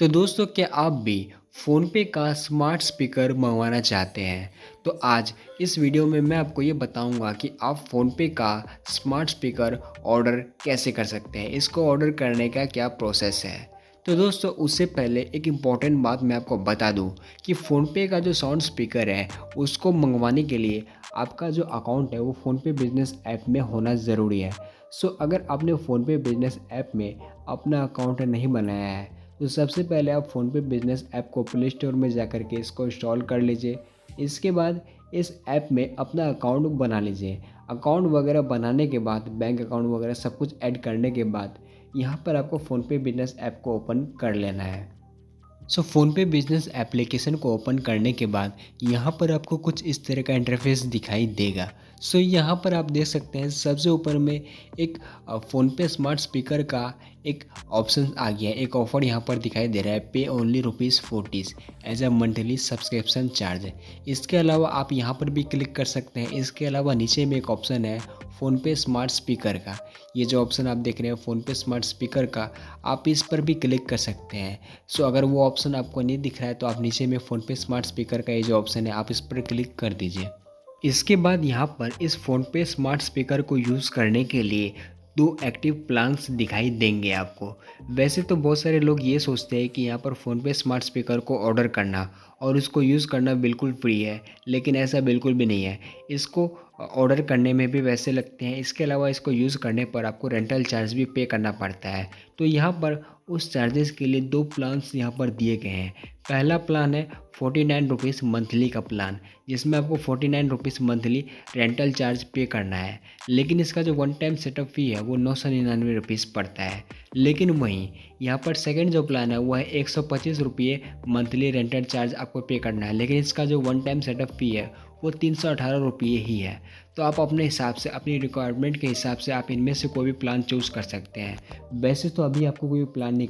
तो दोस्तों क्या आप भी फ़ोनपे का स्मार्ट स्पीकर मंगवाना चाहते हैं? तो आज इस वीडियो में मैं आपको ये बताऊंगा कि आप फ़ोनपे का स्मार्ट स्पीकर ऑर्डर कैसे कर सकते हैं। इसको ऑर्डर करने का क्या प्रोसेस है। तो दोस्तों उससे पहले एक इम्पॉर्टेंट बात मैं आपको बता दूं कि फ़ोनपे का जो साउंड स्पीकर है उसको मंगवाने के लिए आपका जो अकाउंट है वो फ़ोनपे बिजनेस ऐप में होना ज़रूरी है। अगर आपने फ़ोनपे बिजनेस ऐप में अपना अकाउंट नहीं बनाया है तो सबसे पहले आप फ़ोनपे बिज़नेस ऐप को प्ले स्टोर में जा कर के इसको इंस्टॉल कर लीजिए। इसके बाद इस ऐप में अपना अकाउंट बना लीजिए। अकाउंट वगैरह बनाने के बाद बैंक अकाउंट वगैरह सब कुछ ऐड करने के बाद यहाँ पर आपको फ़ोनपे बिज़नेस ऐप को ओपन कर लेना है। फ़ोनपे बिजनेस एप्लीकेशन को ओपन करने के बाद यहाँ पर आपको कुछ इस तरह का इंटरफेस दिखाई देगा। यहाँ पर आप देख सकते हैं सबसे ऊपर में एक फ़ोनपे स्मार्ट स्पीकर का एक ऑप्शन आ गया है। एक ऑफ़र यहाँ पर दिखाई दे रहा है, pay only ₹40 as a monthly subscription charge. इसके अलावा आप यहाँ पर भी क्लिक कर सकते हैं। इसके अलावा नीचे में एक ऑप्शन है फ़ोनपे स्मार्ट स्पीकर का। ये जो ऑप्शन आप देख रहे हैं फ़ोनपे स्मार्ट स्पीकर का, आप इस पर भी क्लिक कर सकते हैं। अगर वो ऑप्शन आपको नहीं दिख रहा है तो आप नीचे में फ़ोनपे स्मार्ट स्पीकर का ये जो ऑप्शन है आप इस पर क्लिक कर दीजिए। इसके बाद यहाँ पर इस फ़ोनपे स्मार्ट स्पीकर को यूज़ करने के लिए 2 एक्टिव प्लान्स दिखाई देंगे आपको। वैसे तो बहुत सारे लोग ये सोचते हैं कि यहाँ पर फ़ोनपे स्मार्ट स्पीकर को ऑर्डर करना और उसको यूज़ करना बिल्कुल फ्री है, लेकिन ऐसा बिल्कुल भी नहीं है। इसको ऑर्डर करने में भी पैसे लगते हैं। इसके अलावा इसको यूज़ करने पर आपको रेंटल चार्ज भी पे करना पड़ता है। तो यहाँ पर उस चार्जेस के लिए 2 प्लान्स यहाँ पर दिए गए हैं। पहला प्लान है ₹49 मंथली का प्लान, जिसमें आपको ₹49 मंथली रेंटल चार्ज पे करना है। लेकिन इसका जो वन टाइम सेटअप फ़ी है वो ₹999 पड़ता है। लेकिन वहीं यहाँ पर सेकंड जो प्लान है वो है ₹125 मंथली रेंटल चार्ज आपको पे करना है। लेकिन इसका जो वन टाइम सेटअप फ़ी है वो ₹318 ही है। तो आप अपने हिसाब से, अपनी रिक्वायरमेंट के हिसाब से आप इनमें से कोई भी प्लान चूज़ कर सकते हैं। वैसे तो अभी आपको कोई प्लान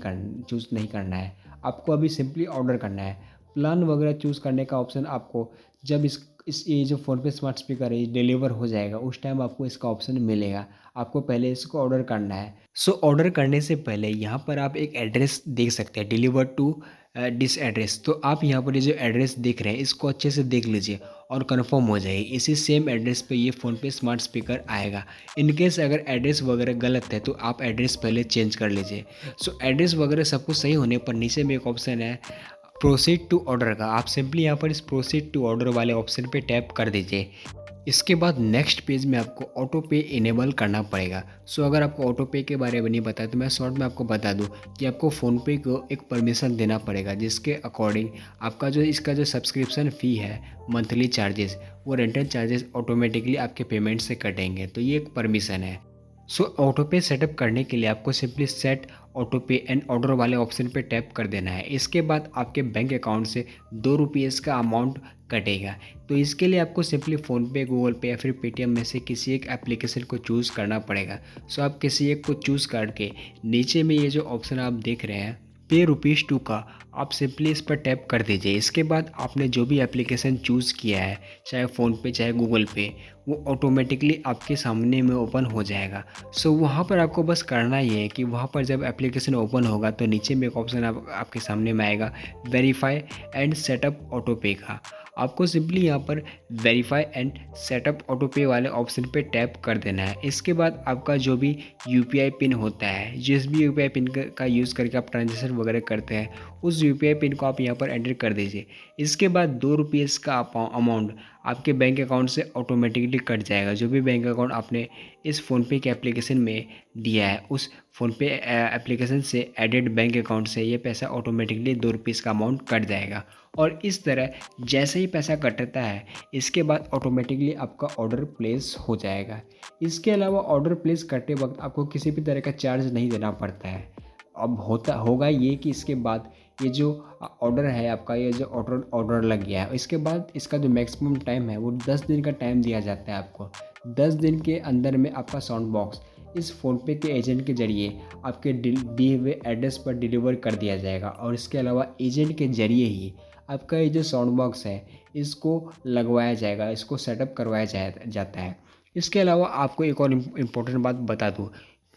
चूज़ नहीं करना है। आपको अभी सिंपली ऑर्डर करना है। प्लान वगैरह चूज़ करने का ऑप्शन आपको जब इस ये जो फ़ोनपे स्मार्ट स्पीकर है ये डिलीवर हो जाएगा उस टाइम आपको इसका ऑप्शन मिलेगा। आपको पहले इसको ऑर्डर करना है। ऑर्डर करने से पहले यहाँ पर आप एक एड्रेस देख सकते हैं, डिलीवर टू दिस एड्रेस। तो आप यहाँ पर ये जो एड्रेस देख रहे हैं इसको अच्छे से देख लीजिए और कंफर्म हो जाइए। इसी सेम एड्रेस पे ये फ़ोनपे स्मार्ट स्पीकर आएगा। इन केस अगर एड्रेस वगैरह गलत है तो आप एड्रेस पहले चेंज कर लीजिए। एड्रेस वगैरह सब कुछ सही होने पर नीचे में एक ऑप्शन है प्रोसीड टू ऑर्डर का। आप सिंपली यहाँ पर इस प्रोसीड टू ऑर्डर वाले ऑप्शन पे टैप कर दीजिए। इसके बाद नेक्स्ट पेज में आपको ऑटो पे इनेबल करना पड़ेगा। अगर आपको ऑटो पे के बारे में नहीं पता तो मैं शॉर्ट में आपको बता दूं कि आपको फ़ोनपे को एक परमिशन देना पड़ेगा, जिसके अकॉर्डिंग आपका जो इसका जो सब्सक्रिप्शन फ़ी है, मंथली चार्जेस, वो रेंटल चार्जेस ऑटोमेटिकली आपके पेमेंट से कटेंगे। तो ये एक परमिशन है। ऑटो पे सेटअप करने के लिए आपको सिंपली सेट ऑटो पे एंड ऑर्डर वाले ऑप्शन पे टैप कर देना है। इसके बाद आपके बैंक अकाउंट से ₹2 का अमाउंट कटेगा। तो इसके लिए आपको सिंपली फ़ोनपे, गूगल पे या फिर पेटीएम में से किसी एक एप्लीकेशन को चूज़ करना पड़ेगा। आप किसी एक को चूज़ करके नीचे में ये जो ऑप्शन आप देख रहे हैं पे ₹2 का, आप सिंपली इस पर टैप कर दीजिए। इसके बाद आपने जो भी एप्लीकेशन चूज़ किया है, चाहे फ़ोनपे चाहे गूगल पे, वो ऑटोमेटिकली आपके सामने में ओपन हो जाएगा। वहाँ पर आपको बस करना ये है कि वहाँ पर जब एप्लीकेशन ओपन होगा तो नीचे में एक ऑप्शन आपके सामने में आएगा वेरीफाई एंड सेटअप ऑटो पे का। आपको सिंपली यहाँ पर वेरीफाई एंड सेटअप ऑटो पे वाले ऑप्शन पे टैप कर देना है। इसके बाद आपका जो भी यूपीआई पिन होता है, जिस भी यूपीआई पिन का यूज़ करके आप ट्रांजेक्शन वगैरह करते हैं, उस यूपीआई पिन को आप यहाँ पर एंटर कर दीजिए। इसके बाद ₹2 का अमाउंट आपके बैंक अकाउंट से ऑटोमेटिकली कट जाएगा। जो भी बैंक अकाउंट आपने इस फ़ोनपे के एप्लीकेशन में दिया है, उस फ़ोनपे एप्लीकेशन से एडेड बैंक अकाउंट से ये पैसा ऑटोमेटिकली ₹2 का अमाउंट कट जाएगा। और इस तरह जैसे ही पैसा कटता है इसके बाद ऑटोमेटिकली आपका ऑर्डर प्लेस हो जाएगा। इसके अलावा ऑर्डर प्लेस करते वक्त आपको किसी भी तरह का चार्ज नहीं देना पड़ता है। अब होगा ये कि इसके बाद ये जो ऑर्डर है आपका, ये जो ऑर्डर लग गया है, इसके बाद इसका जो मैक्सिमम टाइम है वो 10 दिन का टाइम दिया जाता है आपको। 10 दिन के अंदर में आपका साउंड बॉक्स इस फ़ोनपे के एजेंट के ज़रिए आपके दिए हुए एड्रेस पर डिलीवर कर दिया जाएगा। और इसके अलावा एजेंट के ज़रिए ही आपका ये जो साउंड बॉक्स है इसको लगवाया जाएगा, इसको सेटअप करवाया जाता है। इसके अलावा आपको एक और इम्पोर्टेंट बात बता दूँ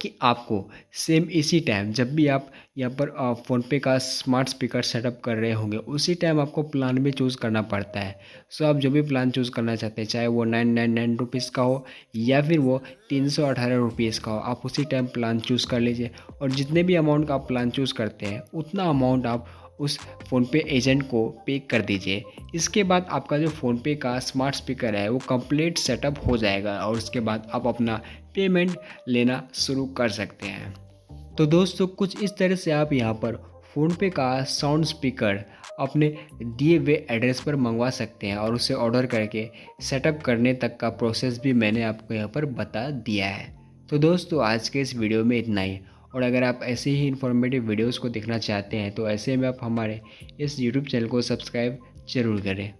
कि आपको सेम इसी टाइम जब भी आप यहाँ पर फ़ोनपे का स्मार्ट स्पीकर सेटअप कर रहे होंगे, उसी टाइम आपको प्लान भी चूज़ करना पड़ता है। सो आप जो भी प्लान चूज़ करना चाहते हैं, चाहे वो 999 रुपीज़ का हो या फिर वो 318 रुपीज़ का हो, आप उसी टाइम प्लान चूज़ कर लीजिए और जितने भी अमाउंट का आप प्लान चूज़ करते हैं, उतना अमाउंट आप उस फ़ोनपे एजेंट को पे कर दीजिए। इसके बाद आपका जो फ़ोनपे का स्मार्ट स्पीकर है वो कंप्लीट सेटअप हो जाएगा और उसके बाद आप अपना पेमेंट लेना शुरू कर सकते हैं। तो दोस्तों कुछ इस तरह से आप यहाँ पर फ़ोनपे का साउंड स्पीकर अपने दिए हुए एड्रेस पर मंगवा सकते हैं और उसे ऑर्डर करके सेटअप करने तक का प्रोसेस भी मैंने आपको यहाँ पर बता दिया है। तो दोस्तों आज के इस वीडियो में इतना ही, और अगर आप ऐसे ही इन्फॉर्मेटिव वीडियोज़ को देखना चाहते हैं तो ऐसे में आप हमारे इस यूट्यूब चैनल को सब्सक्राइब ज़रूर करें।